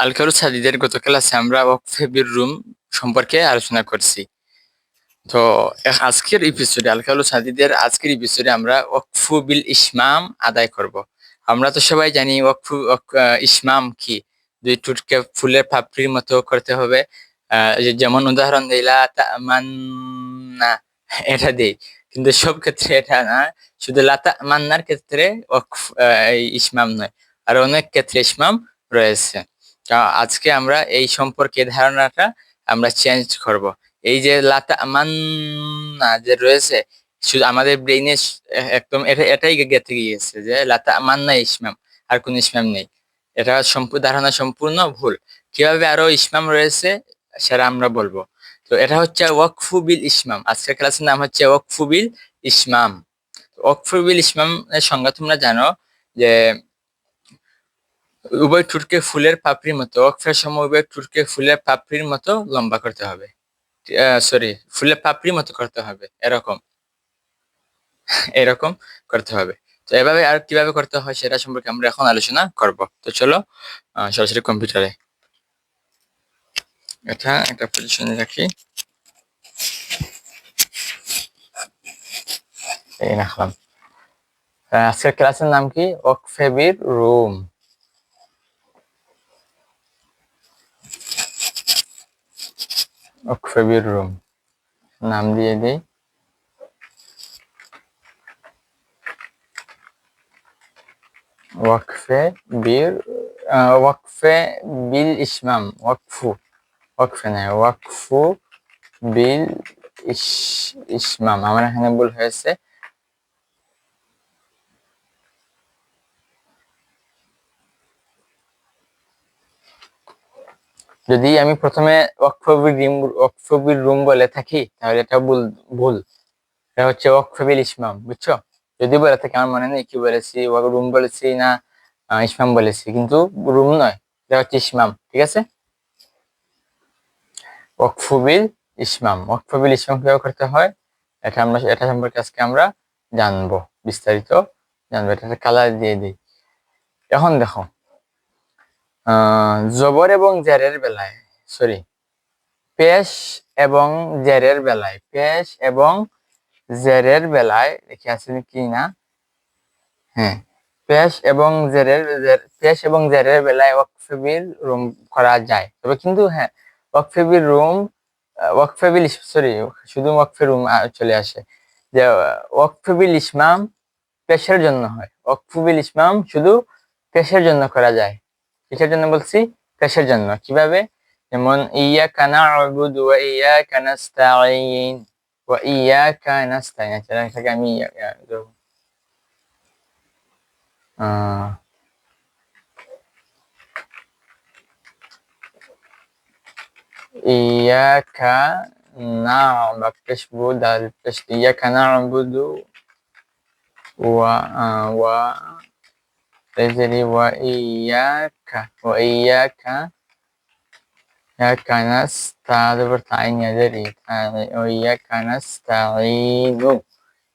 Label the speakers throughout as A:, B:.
A: আল-কারুস হাদিদের গত ক্লাসে আমরা ওয়াকফে বির রুম সম্পর্কে আলোচনা করছি। তো আজকের এপিসোডে আল-কারুস হাদিদের আজকের এপিসোডে আমরা ওয়াকফু বিল ইসমাম আদায় করব। আমরা তো সবাই জানি ইসমাম কি, দুই ঠোঁটকে ফুলের পাপড়ির মতো করতে হবে। যেমন উদাহরণ দিই লা তামান্না, এটা দেই, কিন্তু সব ক্ষেত্রে এটা না, শুধু লা তামান্নার ক্ষেত্রে ইসমাম নয়, আর অনেক ক্ষেত্রে ইসমাম রয়েছে। আজকে আমরা এই সম্পর্কে ধারণাটা আমরা চেঞ্জ করব। এই যে লা তামান্না যে রয়েছে, শুধু আমাদের ব্রেইনে একদম এটাই গেঁথে গিয়েছে যে লা তামান্না ইসমাম, আর কোন ইসমাম নেই। এটা ধারণা সম্পূর্ণ ভুল। কিভাবে আরো ইসমাম রয়েছে সেটা আমরা বলবো। তো এটা হচ্ছে ওয়াকফু বিল ইসমাম। আজকের ক্লাসের নাম হচ্ছে ওয়াকফু বিল ইসমাম। ওয়াকফু বিল ইসমাম এর সংজ্ঞা তোমরা জানো যে উভয় ঠোঁটকে ফুলের পাপড়ির মতো, ওয়াকফের সময় উভয় ঠোঁটকে ফুলের পাপড়ির মতো লম্বা করতে হবে। সরি, ফুলের পাপড়ির মতো করতে হবে, এরকম এরকম করতে হবে। তো এভাবে আর কিভাবে করতে হয় সেটা সম্পর্কে আমরা এখন আলোচনা করব। তো চলো সরাসরি কম্পিউটারে এটা একটা পজিশনে রাখি, এই রাখলাম। আজকের ক্লাসের নাম কি? ওয়াকফে বির রুম। ওয়াকফে বির রুম নাম দিয়ে দিই। ওয়াকফে বিল ইসমাম। ওয়াকফে নয়, ওয়াকফু বিল ইসমাম। আমার এখানে ভুল হয়েছে। যদি আমি প্রথমে ওয়াকফে বিল রুম বলে থাকি তাহলে এটা ভুল। এটা হচ্ছে ওয়াকফে বিল ইসমাম, বুঝছো? যদি বলে থাকি, আমার মনে নেই কি বলেছি, রুম বলেছি না ইসমাম বলেছি, কিন্তু রুম নয়, এটা হচ্ছে ইসমাম। ঠিক আছে? ওয়াকফু বিল ইসমাম। ওয়াকফু বিল ইসমাম কিভাবে করতে হয় এটা সম্পর্কে আজকে আমরা জানবো, বিস্তারিত জানবো। এটা কালার দিয়ে দিই। এখন দেখো, জবর এবং জেরের বেলায়, সরি, পেশ এবং জেরের বেলায় দেখি আছে কি না। হ্যাঁ, পেশ এবং জেরের বেলায় ওয়াকফে বিল রুম করা যায়, তবে কিন্তু হ্যাঁ, ওয়াকফে বিল রুম, সরি, শুধু ওয়াকফে রুম চলে আসে যে ওয়াকফে বিল ইসমাম পেশের জন্য হয়। ওয়াকফে বিল ইসমাম শুধু পেশের জন্য করা যায়। কিসের জন্য বলছি? পেশের জন্য। কিভাবে? যেমন ইয়াকা না'বুদু ওয়া ইয়াকা নাস্তাঈন, এটাকে আমি ইয়াকা ইয়াকা না'বুদু ওয়া ইয়াকা নাস্তাঈন, ইয়াকা নাস্তাঈনু,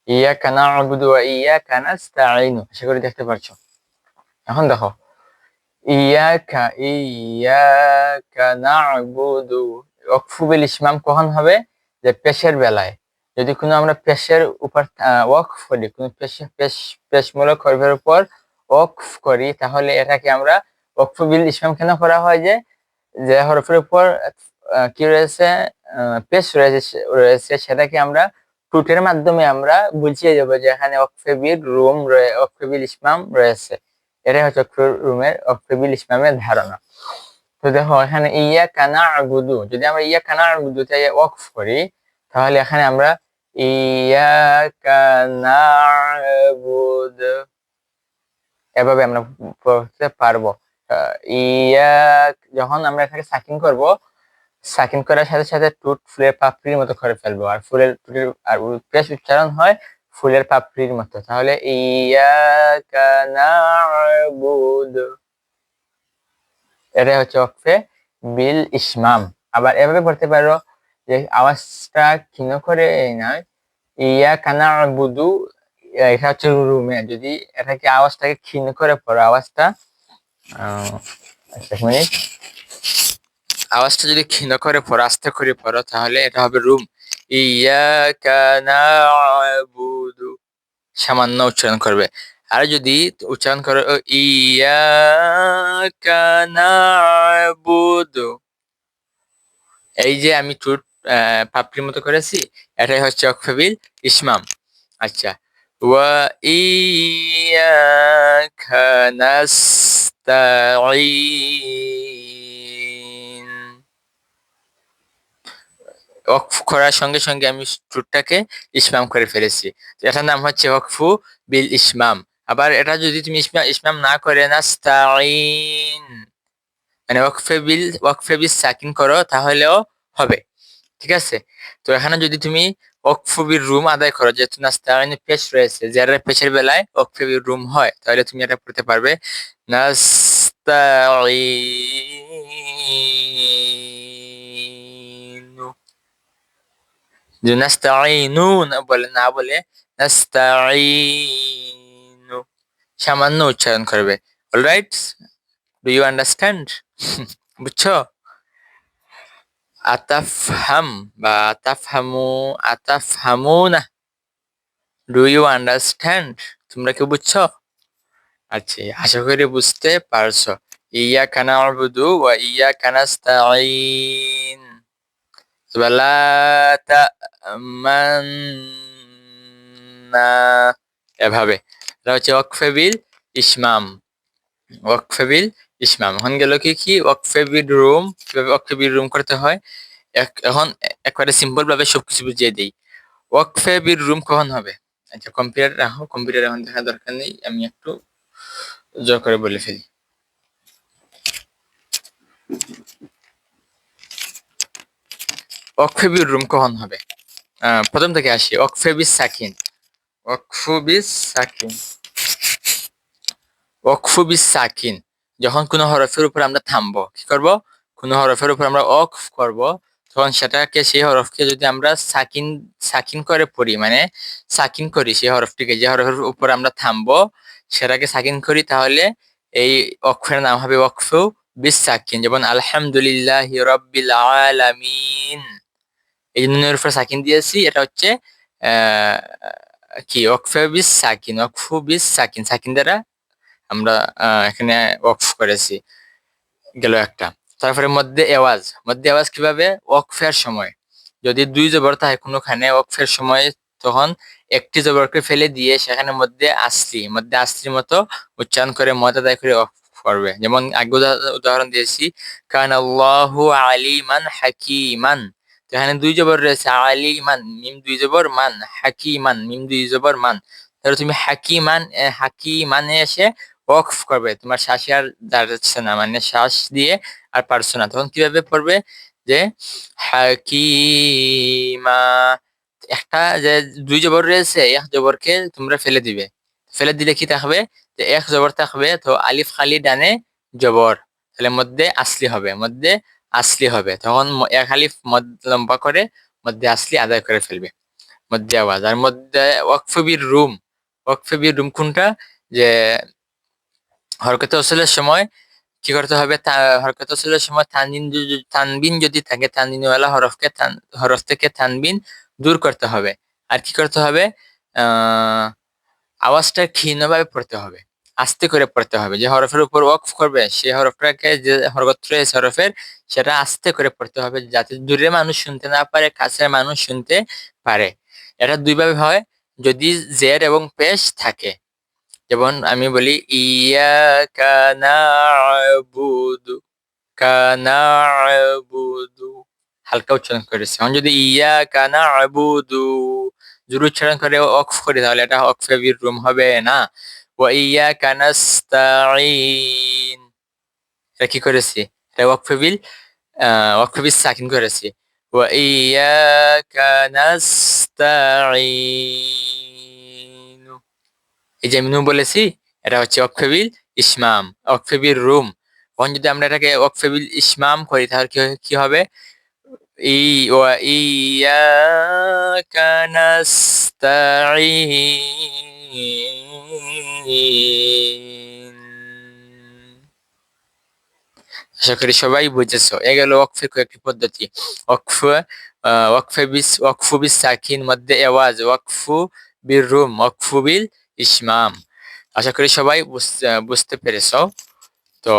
A: ইয়াকা না'বুদু ওয়া ইয়াকা নাস্তাঈনু। আশা করি দেখতে পারছো। এখন দেখো, ইয়াকা না'বুদু ওয়াকফু বিল ইসমাম কখন হবে? যে পেশের বেলায়। যদি কোনো আমরা পেশের উপর ওয়াকফ করি, কোনো পেশমূলক হরফের উপর ওয়াকফ করি, তাহলে এটাকে আমরা ওয়াকফু বিল ইসমাম কেন করা হয়? যে হরফের উপর কি রয়েছে, পেশ রয়েছে, সেটাকে আমরা টুটের মাধ্যমে আমরা বুঝিয়ে দেবো যে এখানে ওয়াকফে বিল ইসমাম রয়েছে। এটাই হচ্ছে ওয়াকফে বিল ইসমামের ধারণা। তো দেখো, এখানে ইয়াকা না'বুদু, যদি আমরা ইয়াকা না'বুদুতে ওয়াকফ করি, তাহলে এখানে আমরা ইয়াকা না'বুদু এভাবে আমরা পড়তে পারবো। যখন আমরা এটাকে সাকিন করব, সাকিন করার সাথে সাথে টুট ফুলের পাপড়ির মতো করে ফেলবো, আর পেশ উচ্চারণ হয় ফুলের পাপড়ির মতো। তাহলে ইয়াকা না'বুদু, এটাই হচ্ছে ওয়াকফে বিল ইসমাম। আবার এভাবে পড়তে পারো যে আওয়াজটা ক্ষীণ করে নয়, ইয়াকা না'বুদু, এটা হচ্ছে রুমে, যদি এটাকে আওয়াজটাকে ক্ষীণ করে পড়ো, আওয়াজটা এক মিনিট, আওয়াজটা যদি ক্ষীণ করে পড়ো, আস্তে করে পড়ো, তাহলে এটা হবে রুম। ইয়াকা না'বুদু, সামান্য উচ্চারণ করবে। আর যদি উচ্চারণ করো ইয়াকা না'বুদু, এই যে আমি ঠোঁট পাপড়ির মতো করেছি, এটাই হচ্ছে ওয়াকফ বিল ইসমাম। আচ্ছা, ওয়া ইয়াকা নাস্তাঈন, ওয়াকফ করার সঙ্গে সঙ্গে আমি ঠোঁটটাকে ইসমাম করে ফেলেছি। তো এটার নাম হচ্ছে ওয়াকফু বিল ইসমাম। আবার এটা যদি তুমি ইসমাম না করে নাস্তাঈন মানে ওয়াকফে বিল সাকিন করো, তাহলেও হবে। ঠিক আছে? তো এখানে যদি তুমি ওয়াকফ বিল রুম আদায় করো, যেহেতু নাস্তাঈনে পেশ রয়েছে, জেরের পেশের বেলায় ওয়াকফ বিল রুম হয়, তাহলে তুমি এটা পড়তে পারবে নাস্তাঈনু। যে নাস্তাঈনু না বলে নাস্তাঈনু, সামান্য উচ্চারণ করবে। Alright, do you understand? বুঝছো? আতাফহাম বা আতাফহামু, আতাফহামুনা, ডু ইউ আন্ডারস্ট্যান্ড? তোমরা কি বুঝছো? আচ্ছা, আশা করি বুঝতে পারছো। ইয়াকা না'বুদু ওয়া ইয়াকা নাস্তাঈন। ওয়ালা তা'মান্না, এভাবে। এটা হচ্ছে ওয়াকফে বিল ইসমাম। ওয়াকফে বিল ইসমাম। এখন গেল কি ওয়াকফে বিল রুম, কিভাবে ওয়াকফে বিল রুম করতে হয়। এখন একবারে সিম্পল ভাবে সবকিছু বুঝিয়ে দিই। ওয়াকফে বিল রুম কখন হবে? আচ্ছা, কম্পিউটার রাখো, কম্পিউটার এখন দেখার দরকার নেই, আমি একটু জোর করে বলে ফেলি। ওয়াকফে বিল রুম কখন হবে? প্রথম থেকে আসি। ওয়াকফে বিল সাকিন, ওয়াকফু বিল সাকিন, ওয়াকফু বিল সাকিন, যখন কোনো হরফের উপর আমরা থামবো, কি করব? কোনো হরফের উপর আমরা ওয়াকফ করব, তখন সেটাকে, সেই হরফকে যদি আমরা সাকিন সাকিন করে পড়ি, মানে সাকিন করি সেই হরফটিকে, যে হরফের উপর আমরা থামবো সেটাকে সাকিন করি, তাহলে এই ওয়াকফের নাম হবে ওয়াকফু বিস সাকিন। যেমন আলহামদুলিল্লাহি রাব্বিল আলামিন, এই নুনের উপর সাকিন দিয়েছি, এটা হচ্ছে আহ কি ওয়াকফে বিস সাকিন, ওয়াকফু বিস সাকিন, সাকিন দ্বারা আমরা এখানে ওয়াকফ করেছি। গেল একটা। তারপরে মধ্যে আওয়াজ কিভাবে? ওয়াকফের সময় যদি দুই জবর থাকে কোনোখানে ওয়াকফের সময়, তখন একটি জবরকে ফেলে দিয়ে সেখানে মধ্যে আসলির মতো উচ্চারণ করে মদ আদায় করে ওয়াকফ করবে। যেমন আগে উদাহরণ দিয়েছি, কান আল্লাহু আলিমান হাকিমান, তো এখানে দুই জবর রয়েছে, আলিমান মিম দুই জবর, মান হাকিমান মিম দুই জবর, মান। তাহলে তুমি হাকিমানে এসে ওয়াকফ করবে, তোমার শ্বাসে আর দাঁড়াচ্ছে না, মানে শ্বাস দিয়ে আর পারছো না, তখন কিভাবে পড়বে? যে হাকিমা, একটা যে দুই জবর রয়েছে, এক জবরকে তোমরা ফেলে দিবে। ফেলে দিলে কি থাকবে? যে এক জবর থাকবে, তো আলিফ খালি ডানে জবর, তাহলে মধ্যে আসলি হবে, মধ্যে আসলি হবে, তখন এক আলিফ মদ লম্বা করে মধ্যে আসলি আদায় করে ফেলবে, মধ্যে আওয়াজ। আর মধ্যে ওয়াকফে বির রুম কোনটা? যে হরকতে ওসলের সময় কি করতে হবে? হরকত ওসলের সময় তানবিন যদি থাকে, তানবিনওয়ালা হরফ থেকে তানবিন দূর করতে হবে। আর কি করতে হবে? আওয়াজটা ক্ষীণভাবে পড়তে হবে, আস্তে করে পড়তে হবে। যে হরফের উপর ওয়াকফ করবে সেই হরফটাকে, যে হরকত রয়েছে হরফের, সেটা আস্তে করে পড়তে হবে, যাতে দূরের মানুষ শুনতে না পারে, কাছের মানুষ শুনতে পারে। এটা দুইভাবে হয়, যদি জের এবং পেশ থাকে। যেমন আমি বলি ইয়াকা না'বুদু, কানা'বুদু, হালকা উচ্চারণ করেছি। এখন যদি ইয়াকা না'বুদু জোরে উচ্চারণ করে ওয়াকফ করি, তাহলে এটা ওয়াকফে বির রুম হবে না। ওয়া ইয়াকা নাস্তাঈন, এটা কি করেছি? এটা ওয়াকফে বিল সাকিন করেছি। ওয়া ইয়াকা নাস্তাঈন, এই যে আমি নু বলেছি, এটা হচ্ছে ওয়াকফে বিল ইসমাম, ওয়াকফে বিল রুম। এখন যদি আমরা এটাকে ওয়াকফে বিল ইসমাম করি, তাহলে কি হবে? ওয়া ইয়াকা নাস্তাঈন। আশা করি সবাই বুঝেছো। এ গেল ওয়াকফের কয়েকটি পদ্ধতি। ওয়াকফ ওয়াকফু বিস সাকিন মধ্যে আওয়াজ, ওয়াকফু বির রুম, ওয়াকফু বিল ইসমাম। আশা করি সবাই বুঝতে পেরেছো। তো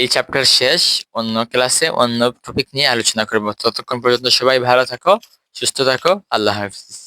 A: এই চ্যাপ্টার শেষ, অন্য ক্লাসে অন্য টপিক নিয়ে আলোচনা করব। ততক্ষণ পর্যন্ত সবাই ভালো থাকো, সুস্থ থাকো, আল্লাহ হাফিজ।